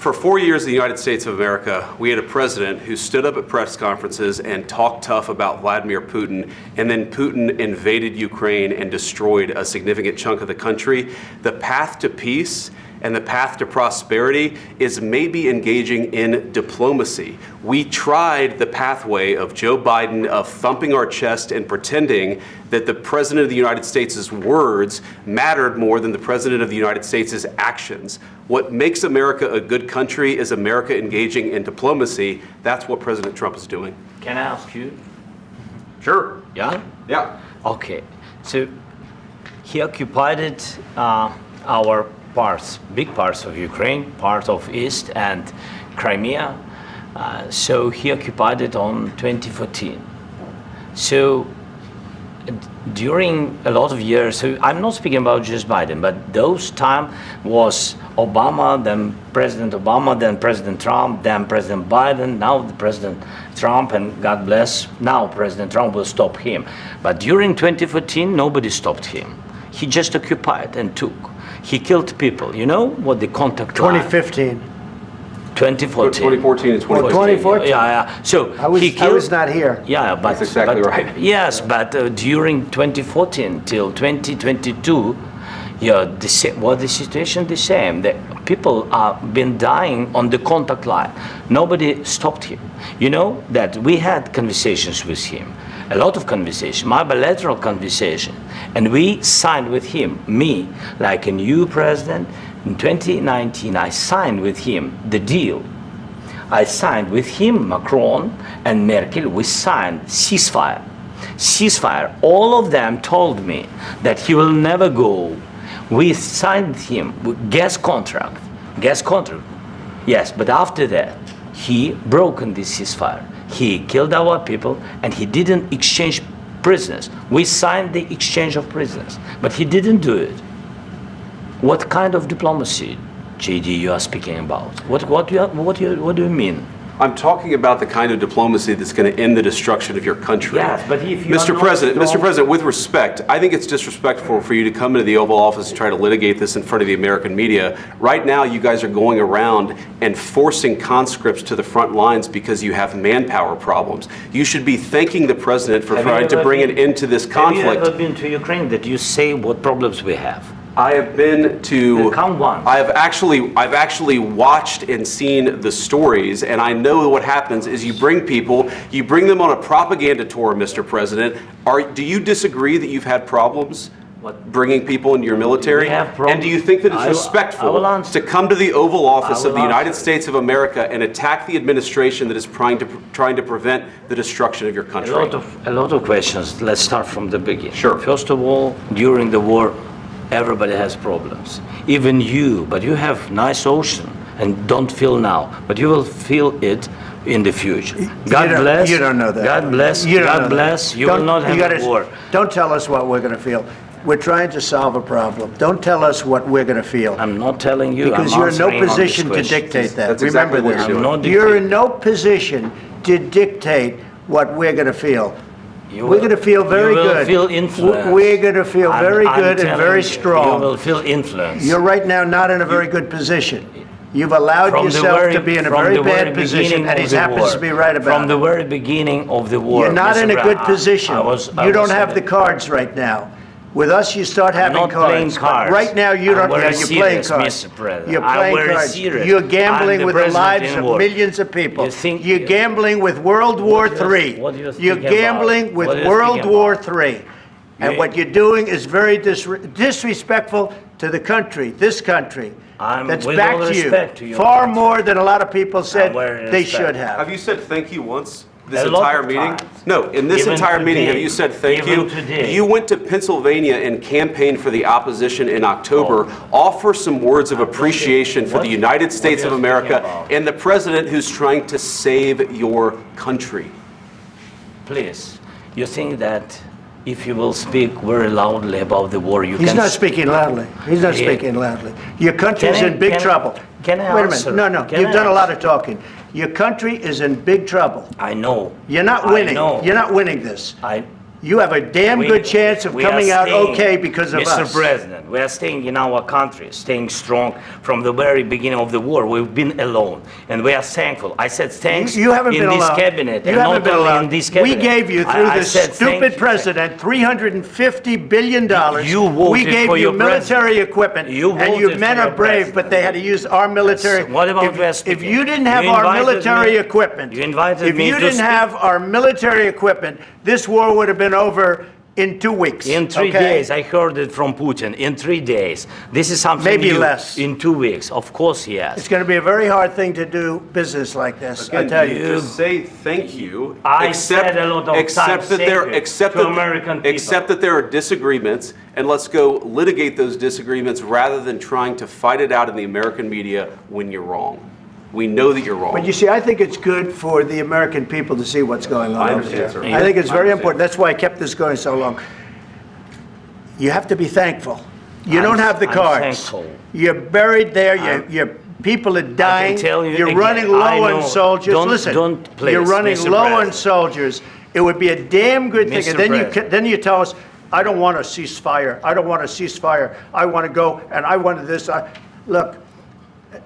For 4 years in the United States of America, we had a president who stood up at press conferences and talked tough about Vladimir Putin, and then Putin invaded Ukraine and destroyed a significant chunk of the country. The path to peace and the path to prosperity is maybe engaging in diplomacy. We tried the pathway of Joe Biden of thumping our chest and pretending that the President of the United States' words mattered more than the President of the United States' actions. What makes America a good country is America engaging in diplomacy. That's what President Trump is doing. Can I ask you? Sure. Yeah? Yeah. Okay. So he occupied our parts, big parts of Ukraine, part of East and Crimea. So he occupied it on 2014. So during a lot of years, so I'm not speaking about just Biden, but those time was Obama, then President Obama, then President Trump, then President Biden, now the President Trump, and God bless, now President Trump will stop him. But during 2014, nobody stopped him. He just occupied and took. He killed people. You know what the contact 2015. 2014 2014. and 2015. 2014. Yeah. So I was not here. Yeah, but That's exactly right. Yes, but during 2014 till 2022, yeah, the situation the same. The people have been dying on the contact line. Nobody stopped him. You know that we had conversations with him, a lot of conversation, my bilateral conversation, and we signed with him, me, like a new president. In 2019, I signed with him the deal. I signed with him, Macron and Merkel, we signed ceasefire. Ceasefire, all of them told me that he will never go. We signed with him with gas contract, yes, but after that, he broken this ceasefire. He killed our people and he didn't exchange prisoners. We signed the exchange of prisoners, but he didn't do it. What kind of diplomacy, JD, you are speaking about? What do you mean? I'm talking about the kind of diplomacy that's going to end the destruction of your country. Yes, but if you Mr. President, with respect, I think it's disrespectful for you to come into the Oval Office and try to litigate this in front of the American media. Right now, you guys are going around and forcing conscripts to the front lines because you have manpower problems. You should be thanking the President for trying to bring an end to this conflict. Have you ever been to Ukraine that you say what problems we have? I have been to. Count one. I've actually watched and seen the stories, and I know what happens is you bring them on a propaganda tour, Mr. President. Do you disagree that you've had problems bringing people into your military? And do you think that it's respectful to come to the Oval Office of the United States of America and attack the administration that is trying to prevent the destruction of your country? A lot of questions. Let's start from the beginning. Sure. First of all, during the war, everybody has problems, even you, but you have nice ocean and don't feel now, but you will feel it in the future. God bless. You don't know that. God bless. God bless. You will not have a war. Don't tell us what we're going to feel. We're trying to solve a problem. Don't tell us what we're going to feel. I'm not telling you. Because you're in no position to dictate that. That's Remember exactly what this. You're in no position to dictate what we're going to feel. We're going to feel very good. You will feel influenced. We're going to feel very good and very strong. You will feel influenced. You're right now not in a very good position. You've allowed yourself to be in a very bad position, and he happens to be right about it. From the very beginning of the war. You're not in a good position. You don't have the cards right now. With us, you start having cards. I'm not playing cards. Right now, you don't. You're playing cards. Mr. President. You're playing cards. Serious. You're gambling with the lives of war. millions of people. You're gambling with World War III. You're gambling with World War III. And what you're doing is very disrespectful to the country, this country. That's back to you. Far more than a lot of people said they should have. Have you said thank you once? This entire meeting? No, in this entire meeting, have you said thank you? You went to Pennsylvania and campaigned for the opposition in October. Offer some words of appreciation for the United States of America and the president who's trying to save your country. Please, you think that if you will speak very loudly about the war, you can... He's not speaking loudly. He's not speaking loudly. Your country's in big trouble. Can I Wait a answer? minute. No. You've done a lot of talking. Your country is in big trouble. I know. You're not winning. You're not winning this. you have a damn good chance of coming out okay because of us. Mr. President, we are staying in our country, staying strong from the very beginning of the war. We've been alone, and we are thankful. I said thanks You haven't been in this alone. cabinet, You and haven't not been only alone. in this cabinet. We gave you, through I this said thank stupid you. president, $350 billion. You voted We gave for you your military president. equipment, You and you voted men for are your brave, but they had to use our military. Yes. What about If you didn't have our military equipment, if you didn't have our military equipment, this war would have been over in 2 weeks. In 3 days, I heard it from Putin. In 3 days, this is something Maybe new. less. In 2 weeks, of course, yes. It's going to be a very hard thing to do business like this, I tell you. Just say thank you. I said a lot of times thank you to American people. Accept that there are disagreements, and let's go litigate those disagreements rather than trying to fight it out in the American media when you're wrong. We know that you're wrong. But you see, I think it's good for the American people to see what's going on. I over understand, there. sir. I think it's I very understand. important. That's why I kept this going so long. You have to be thankful. You don't have the I'm cards. thankful. You're buried there. Your people are dying. tell you You're again, running I low know. on soldiers. Don't- Listen, don't please, you're running Mr. low on President. soldiers. It would be a damn good thing. Mr. And then President. then you tell us, I don't want a ceasefire. I don't want a ceasefire. I want to go and I want this. Look.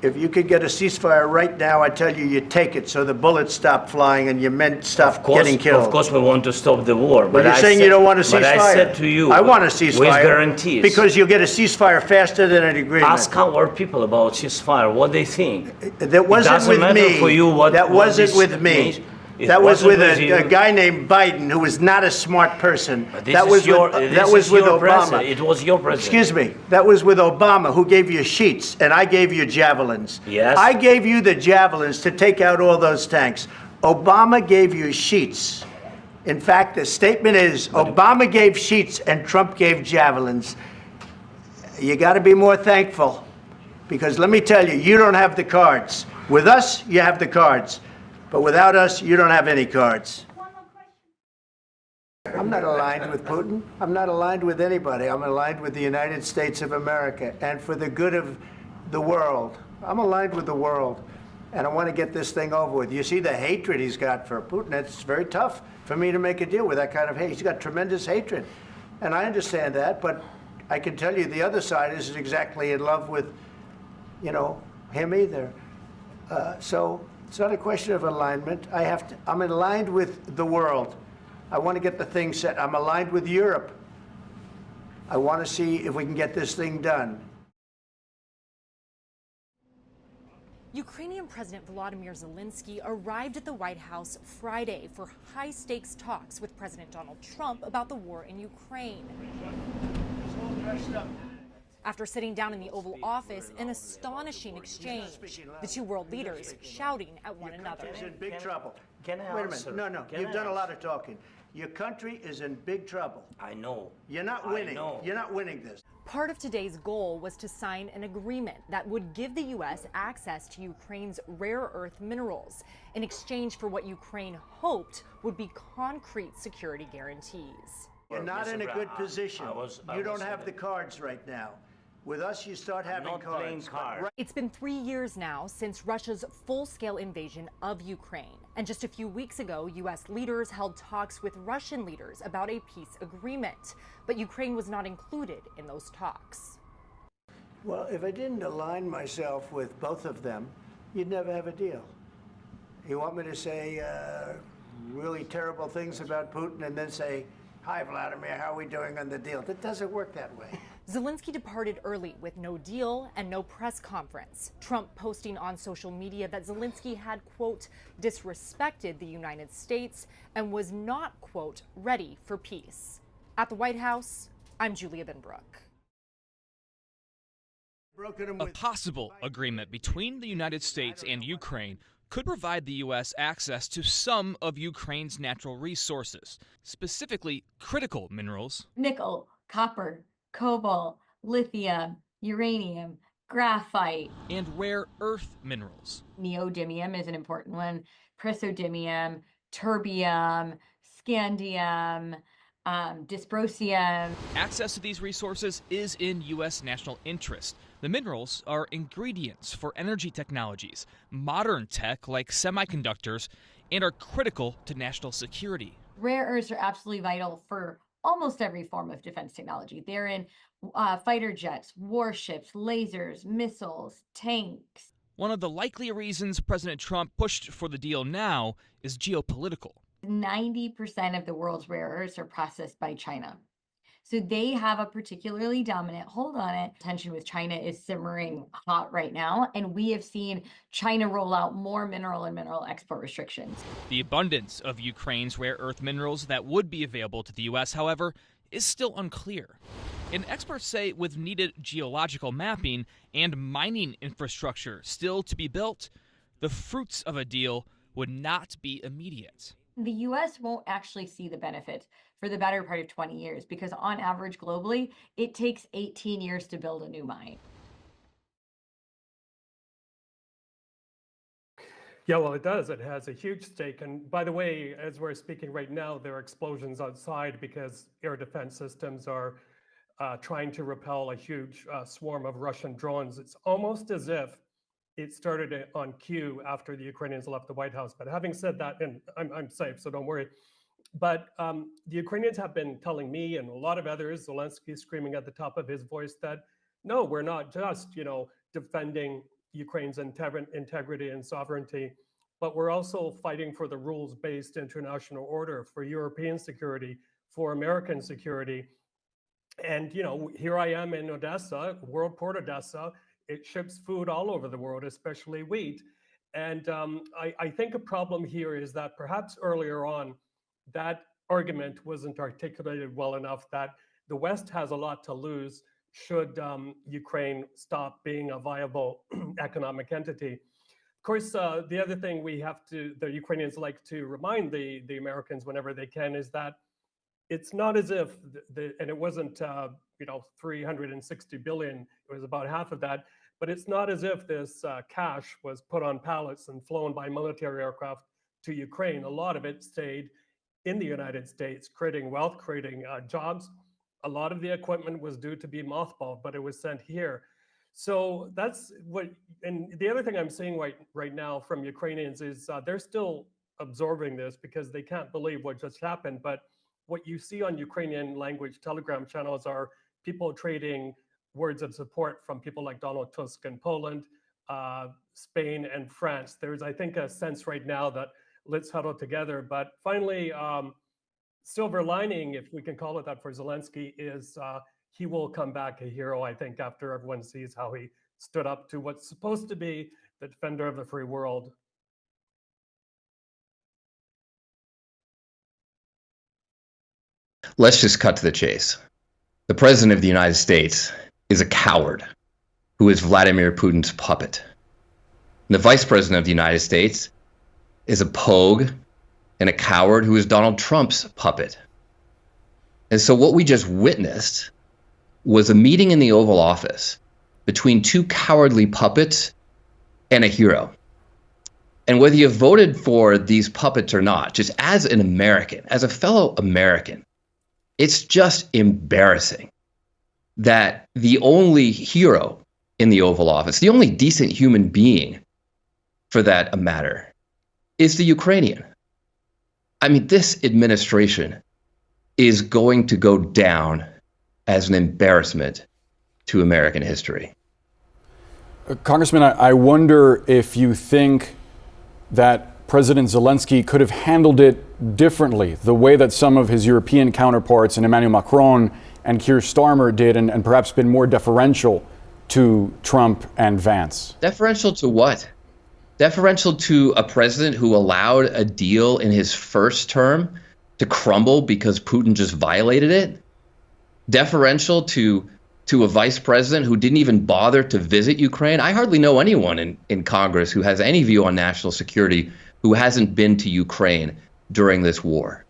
If you could get a ceasefire right now, I tell you, you take it so the bullets stop flying and your men stop getting killed. Of course, we want to stop the war. But you're saying you don't want a ceasefire. But I said to you, I want a ceasefire. with guarantees. Because you'll get a ceasefire faster than an agreement. Ask our people about ceasefire, what they think. That wasn't doesn't with matter me. for you what- That what wasn't this with me. means. It That was wasn't with with you. a guy named Biden, who was not a smart person. But this That is was your, with, this that was is with your Obama. president. It was your president. Excuse me. That was with Obama, who gave you sheets, and I gave you javelins. Yes. I gave you the javelins to take out all those tanks. Obama gave you sheets. In fact, the statement is Obama gave sheets and Trump gave javelins. You got to be more thankful, because let me tell you, you don't have the cards. With us, you have the cards. But without us, you don't have any cards. I'm not aligned with Putin. I'm not aligned with anybody. I'm aligned with the United States of America and for the good of the world. I'm aligned with the world, and I want to get this thing over with. You see the hatred he's got for Putin. It's very tough for me to make a deal with that kind of hate. He's got tremendous hatred, and I understand that, but I can tell you the other side isn't exactly in love with, him either. So it's not a question of alignment. I'm aligned with the world. I want to get the thing set. I'm aligned with Europe. I want to see if we can get this thing done. Ukrainian President Volodymyr Zelenskyy arrived at the White House Friday for high-stakes talks with President Donald Trump about the war in Ukraine. After sitting down in the Oval Office, an astonishing exchange. The two world leaders shouting at one another. Your country is in big trouble. Can I Wait a answer? minute. No. You've done a lot of talking. Your country is in big trouble. I know. You're not winning. know. You're not winning this. Part of today's goal was to sign an agreement that would give the U.S. access to Ukraine's rare earth minerals in exchange for what Ukraine hoped would be concrete security guarantees. You're not in a good position. You don't have the cards right now. With us, you start having not cards. playing cards. It's been 3 years now since Russia's full-scale invasion of Ukraine. And just a few weeks ago, U.S. leaders held talks with Russian leaders about a peace agreement. But Ukraine was not included in those talks. Well, if I didn't align myself with both of them, you'd never have a deal. You want me to say really terrible things about Putin and then say, "Hi, Vladimir, how are we doing on the deal?" That doesn't work that way. Zelenskyy departed early with no deal and no press conference. Trump posting on social media that Zelenskyy had, quote, disrespected the United States and was not, quote, ready for peace. At the White House, I'm Julia Benbrook. A possible agreement between the United States and Ukraine could provide the U.S. access to some of Ukraine's natural resources, specifically critical minerals. Nickel, copper, cobalt, lithium, uranium, graphite. And rare earth minerals. Neodymium is an important one, praseodymium, terbium, scandium, dysprosium. Access to these resources is in U.S. national interest. The minerals are ingredients for energy technologies, modern tech like semiconductors, and are critical to national security. rare earths are absolutely vital for almost every form of defense technology. They're in fighter jets, warships, lasers, missiles, tanks. One of the likely reasons President Trump pushed for the deal now is geopolitical. 90% of the world's rare earths are processed by China. So they have a particularly dominant hold on it. Tension with China is simmering hot right now, and we have seen China roll out more mineral and mineral export restrictions. The abundance of Ukraine's rare earth minerals that would be available to the U.S., however, is still unclear. And experts say with needed geological mapping and mining infrastructure still to be built, the fruits of a deal would not be immediate. The U.S. won't actually see the benefit for the better part of 20 years because on average globally, it takes 18 years to build a new mine. Yeah, well, it does. It has a huge stake. And by the way, as we're speaking right now, there are explosions outside because air defense systems are trying to repel a huge swarm of Russian drones. It's almost as if it started on cue after the Ukrainians left the White House. But having said that, and I'm safe, so don't worry. But the Ukrainians have been telling me and a lot of others, Zelenskyy screaming at the top of his voice that, no, we're not just, defending Ukraine's integrity and sovereignty, but we're also fighting for the rules-based international order, for European security, for American security. And, here I am in Odessa, World Port Odessa. It ships food all over the world, especially wheat. And I think a problem here is that perhaps earlier on, that argument wasn't articulated well enough that the West has a lot to lose should Ukraine stop being a viable economic entity. Of course, the other thing the Ukrainians like to remind the Americans whenever they can is that it's not as if, and it wasn't, 360 billion, it was about half of that, but it's not as if this cash was put on pallets and flown by military aircraft to Ukraine. A lot of it stayed in the United States, creating wealth, creating jobs. A lot of the equipment was due to be mothballed, but it was sent here. So that's what, and the other thing I'm seeing right now from Ukrainians is they're still absorbing this because they can't believe what just happened. But what you see on Ukrainian language Telegram channels are people trading words of support from people like Donald Tusk in Poland, Spain, and France. There's, I think, a sense right now that let's huddle together. But finally, silver lining, if we can call it that, for Zelenskyy is he will come back a hero, I think, after everyone sees how he stood up to what's supposed to be the defender of the free world. Let's just cut to the chase. The president of the United States is a coward who is Vladimir Putin's puppet. And the vice president of the United States is a pogue and a coward who is Donald Trump's puppet. And so what we just witnessed was a meeting in the Oval Office between two cowardly puppets and a hero. And whether you voted for these puppets or not, just as an American, as a fellow American, it's just embarrassing that the only hero in the Oval Office, the only decent human being for that matter, is the Ukrainian. I mean, this administration is going to go down as an embarrassment to American history. Congressman, I wonder if you think that President Zelenskyy could have handled it differently, the way that some of his European counterparts and Emmanuel Macron and Keir Starmer did, and perhaps been more deferential to Trump and Vance. Deferential to what? Deferential to a president who allowed a deal in his first term to crumble because Putin just violated it? Deferential to a vice president who didn't even bother to visit Ukraine? I hardly know anyone in Congress who has any view on national security who hasn't been to Ukraine during this war.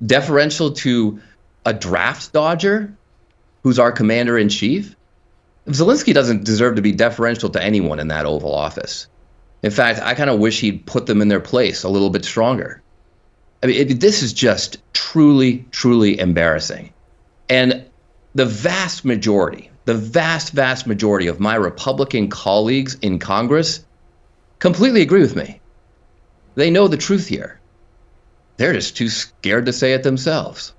Deferential to a draft dodger who's our commander-in-chief? Zelenskyy doesn't deserve to be deferential to anyone in that Oval Office. In fact, I kind of wish he'd put them in their place a little bit stronger. I mean, this is just truly, truly embarrassing. And the vast majority of my Republican colleagues in Congress completely agree with me. They know the truth here. They're just too scared to say it themselves.